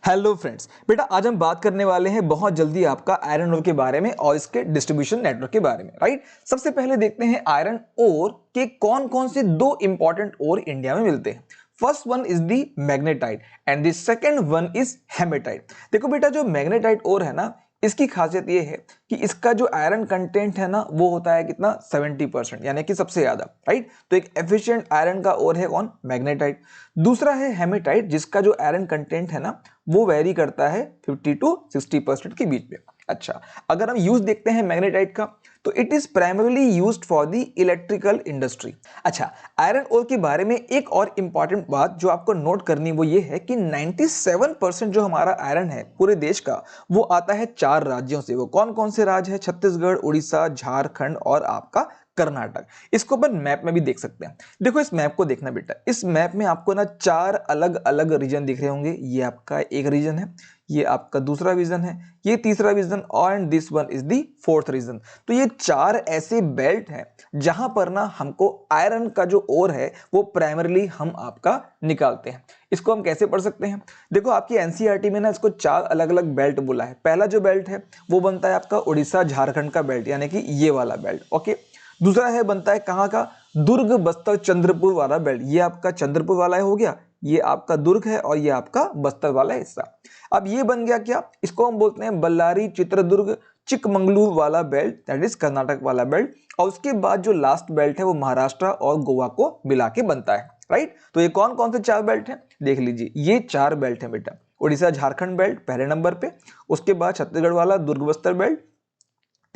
Hello friends, बेटा आज हम बात करने वाले हैं बहुत जल्दी आपका आयरन ओर के बारे में और इसके डिस्ट्रीब्यूशन नेटवर्क के बारे में। राइट, सबसे पहले देखते हैं आयरन ओर के कौन कौन से दो इंपॉर्टेंट ओर इंडिया में मिलते हैं। First one is the magnetite and the second one is hematite. देखो बेटा, जो मैग्नेटाइट ओर है ना, इसकी खासियत ये है कि इसका जो आयरन कंटेंट है ना वो होता है कितना 70%, यानी कि सबसे ज्यादा। राइट, तो एक एफिशिएंट आयरन का ओर है कौन? मैग्नेटाइट। दूसरा है हेमेटाइट, जिसका जो आयरन कंटेंट है ना वो वेरी करता है 50 to 60% के बीच में। अच्छा, अगर हम यूज देखते हैं मैग्नेटाइट का, तो it is primarily used for the electrical industry. अच्छा, आयरन ओर के बारे में एक और इंपॉर्टेंट बात जो आपको नोट करनी वो ये है कि 97% जो हमारा आयरन है पूरे देश का, वो आता है 4 राज्यों से। वो कौन कौन से राज्य है? छत्तीसगढ़, उड़ीसा, झारखंड और आपका कर्नाटक। इसको अपन मैप में भी देख सकते हैं। देखो इस मैप को देखना बेटा, इस मैप में आपको ना 4 अलग अलग रीजन दिख रहे होंगे। ये आपका एक रीजन है, ये आपका दूसरा रीजन है, ये तीसरा रीजन और and this one is the fourth region. तो ये 4 ऐसे बेल्ट हैं जहां पर ना हमको आयरन का जो ओर है वो प्राइमरली हम आपका निकालते हैं। इसको हम कैसे पढ़ सकते हैं? देखो आपकी एनसीईआरटी में ना इसको 4 अलग अलग बेल्ट बोला है। पहला जो बेल्ट है वो बनता है आपका उड़ीसा झारखंड का बेल्ट, यानी कि ये वाला बेल्ट। ओके, दूसरा है बनता है कहाँ का? दुर्ग बस्तर चंद्रपुर वाला बेल्ट। ये आपका चंद्रपुर वाला हो गया, ये आपका दुर्ग है और ये आपका बस्तर वाला हिस्सा। अब ये बन गया क्या? इसको हम बोलते हैं बल्लारी चित्रदुर्ग चिकमंगलुर वाला बेल्ट, दैट इज कर्नाटक वाला बेल्ट। और उसके बाद जो लास्ट बेल्ट है वो महाराष्ट्र और गोवा को मिला के बनता है। राइट, तो ये कौन कौन से 4 बेल्ट हैं देख लीजिए। ये 4 बेल्ट है बेटा। उड़ीसा झारखंड बेल्ट पहले नंबर पे, उसके बाद छत्तीसगढ़ वाला दुर्ग बस्तर बेल्ट,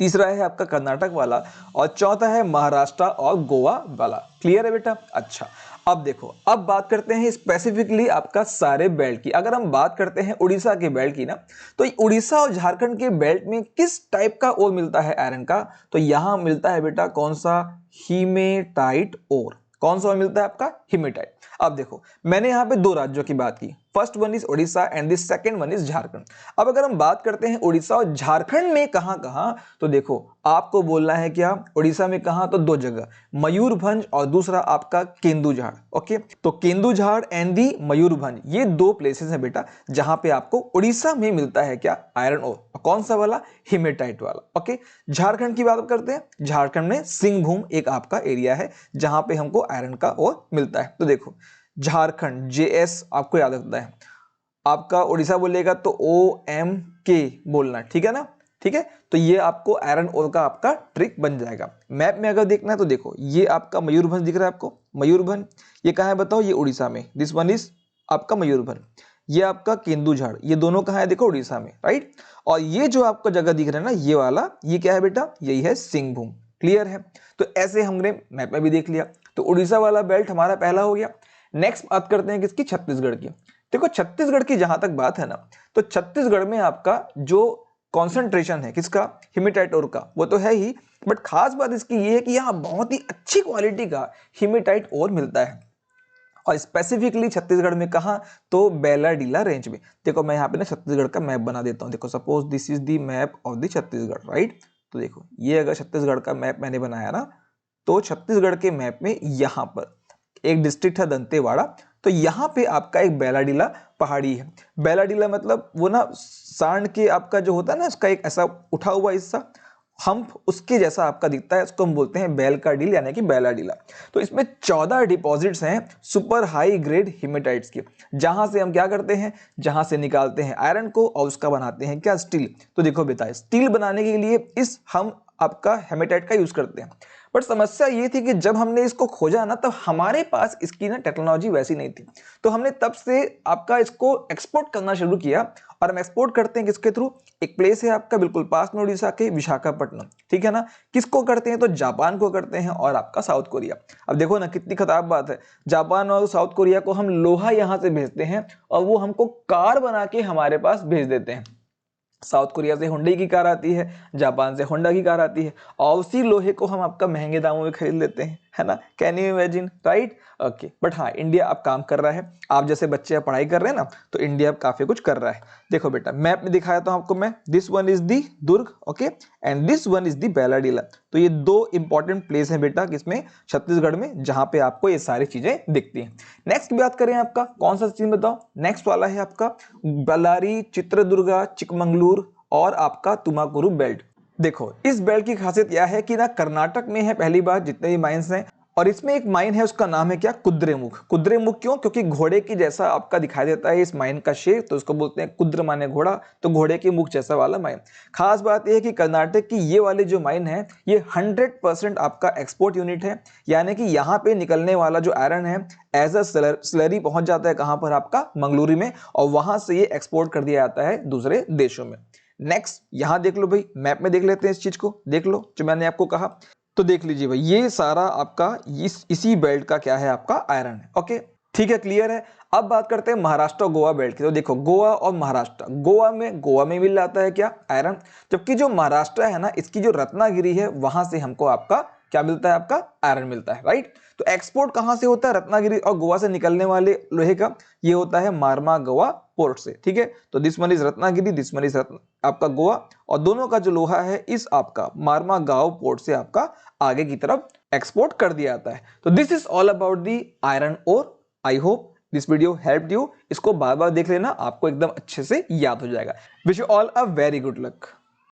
तीसरा है आपका कर्नाटक वाला और चौथा है महाराष्ट्र और गोवा वाला। क्लियर है बेटा? अच्छा, अब देखो, अब बात करते हैं स्पेसिफिकली आपका सारे बेल्ट की। अगर हम बात करते हैं उड़ीसा के बेल्ट की ना, तो उड़ीसा और झारखंड के बेल्ट में किस टाइप का ओर मिलता है आयरन का? तो यहां मिलता है बेटा कौन सा? हीमेटाइट ओर। कौन सा मिलता है आपका? हीमेटाइट। अब देखो, मैंने यहां पे 2 राज्यों की बात की। First one is Orissa and the second one is Jharkhand. अब अगर हम बात करते हैं उड़ीसा और झारखंड में कहां कहां, तो देखो आपको बोलना है क्या? उड़ीसा में कहां? तो 2 जगह, मयूरभंज और दूसरा आपका केंदुझाड़। ओके, तो केंदुझाड़ एंड दी मयूरभंज, ये 2 प्लेसेस हैं बेटा जहां पे आपको उड़ीसा में मिलता है क्या? Iron ore. कौन सा वाला? हिमेटाइट वाला। ओके, झारखंड की बात करते हैं। झारखंड में सिंहभूम एक आपका एरिया है जहां पे हमको आयरन का ओर मिलता है। तो देखो झारखंड जेएस आपको याद रखना है, आपका उड़ीसा बोलेगा तो OMK बोलना, ठीक है ना? ठीक है, तो ये आपको आयरन ओर का आपका ट्रिक बन जाएगा। मैप में अगर देखना है तो देखो, ये आपका मयूरभंज दिख रहा है आपको, मयूरभंज। ये कहां है बताओ? ये उड़ीसा में, दिस वन इज आपका मयूरभंज। ये आपका केंदुझाड़, ये दोनों कहां है? देखो उड़ीसा में। राइट, और ये जो आपको जगह दिख रहा है ना, ये वाला, ये क्या है बेटा? यही है सिंहभूम। क्लियर है? तो ऐसे हमने मैप में भी देख लिया। तो उड़ीसा वाला बेल्ट हमारा पहला हो गया। नेक्स्ट बात करते हैं किसकी? छत्तीसगढ़ की। देखो छत्तीसगढ़ की जहां तक बात है ना, तो छत्तीसगढ़ में आपका जो कॉन्सेंट्रेशन है किसका? हिमेटाइट ओर का, वो तो है ही, बट खास बात इसकी ये है कि यहाँ बहुत ही अच्छी क्वालिटी का हिमेटाइट ओर मिलता है। और स्पेसिफिकली छत्तीसगढ़ में कहा? तो बेलाडीला रेंज में। देखो मैं यहाँ पे ना छत्तीसगढ़ का मैप बना देता हूँ। देखो suppose this is the map of the Chhattisgarh. Right, तो देखो ये अगर छत्तीसगढ़ का मैप मैंने बनाया ना, तो छत्तीसगढ़ के मैप में यहाँ पर एक डिस्ट्रिक्ट है दंतेवाड़ा, तो यहां पे आपका एक बेलाडीला पहाड़ी है। बेलाडीला मतलब वो ना सांड के आपका जो होता है ना, उसका एक ऐसा उठा हुआ हिस्सा, हम्प उसके जैसा आपका दिखता है, उसको हम बोलते हैं बेल का डील यानी कि बेलाडीला। तो इसमें 14 डिपॉजिट्स हैं सुपर हाई ग्रेड हिमेटाइट्स के, जहां से हम क्या करते हैं? जहां से निकालते हैं आयरन को और उसका बनाते हैं क्या? स्टील। तो देखो बेटा, स्टील बनाने के लिए इस हम आपका हेमेटाइट का यूज करते हैं। बट समस्या ये थी कि जब हमने इसको खोजा ना, तब हमारे पास इसकी ना टेक्नोलॉजी वैसी नहीं थी। तो हमने तब से आपका इसको एक्सपोर्ट करना शुरू किया। और हम एक्सपोर्ट करते हैं किसके थ्रू? एक प्लेस है आपका बिल्कुल पास में उड़ीसा के, विशाखापट्टनम। ठीक है ना? किसको करते हैं? तो जापान को करते हैं और आपका साउथ कोरिया। अब देखो ना कितनी खराब बात है, जापान और साउथ कोरिया को हम लोहा यहां से भेजते हैं और वो हमको कार बना के हमारे पास भेज देते हैं। साउथ कोरिया से हुंडई की कार आती है, जापान से होंडा की कार आती है, और उसी लोहे को हम आपका महंगे दामों में खरीद लेते हैं। है ना, can you imagine, right. Okay, but हाँ इंडिया अब काम कर रहा है, आप जैसे बच्चे अब पढ़ाई कर रहे हैं ना, तो इंडिया अब काफी कुछ कर रहा है। देखो बेटा मैप में दिखाया था आपको मैं, this one is the Durg, okay, and this one is दी बैलाडीला। तो ये दो इंपॉर्टेंट प्लेस हैं बेटा किसमें, छत्तीसगढ़ में, जहां पे आपको ये सारी चीजें दिखती हैं। नेक्स्ट बात करें आपका कौन सा चीज बताओ, नेक्स्ट वाला है आपका बल्लारी, चित्रदुर्गा, चिकमंगलूर और आपका तुमाकुरु बेल्ट। देखो इस बेल्ट की खासियत यह है कि ना कर्नाटक में है पहली बार जितने भी माइंस हैं, और इसमें एक माइन है उसका नाम है क्या, कुद्रेमुख। कुद्रेमुख क्यों, क्योंकि घोड़े की जैसा आपका दिखाई देता है इस माइन का शेप, तो उसको बोलते हैं कुद्र माने घोड़ा, तो घोड़े के मुख जैसा वाला माइन। खास बात यह है कि कर्नाटक की ये वाली जो माइन है ये 100% आपका एक्सपोर्ट यूनिट है, यानी कि यहाँ पे निकलने वाला जो आयरन है एज अ स्लरी पहुंच जाता है कहां पर, आपका मंगलुरु में, और वहां से ये एक्सपोर्ट कर दिया जाता है दूसरे देशों में। नेक्स्ट यहां देख लो भाई, मैप में देख लेते हैं इस चीज को, देख लो जो मैंने आपको कहा, तो देख लीजिए भाई ये सारा आपका इसी बेल्ट का क्या है, आपका आयरन है। ओके ठीक है, क्लियर है। अब बात करते हैं महाराष्ट्र और गोवा बेल्ट की। तो देखो गोवा और महाराष्ट्र, गोवा में मिल जाता है क्या, आयरन, जबकि जो महाराष्ट्र है ना इसकी जो रत्नागिरी है वहां से हमको आपका क्या मिलता है, आपका आयरन मिलता है, राइट। तो एक्सपोर्ट कहां से होता है, रत्नागिरी और गोवा से निकलने वाले लोहे का, ये होता है मारमा गोवा पोर्ट से, ठीक है। तो this one is Ratnagiri, this one is आपका गोवा, और दोनों का जो लोहा है इस आपका मारमा गांव पोर्ट से आपका आगे की तरफ एक्सपोर्ट कर दिया जाता है। तो this is all about the iron ore. I hope this video helped you. इसको बार बार देख लेना, आपको एकदम अच्छे से याद हो जाएगा। Wish you all a very good luck.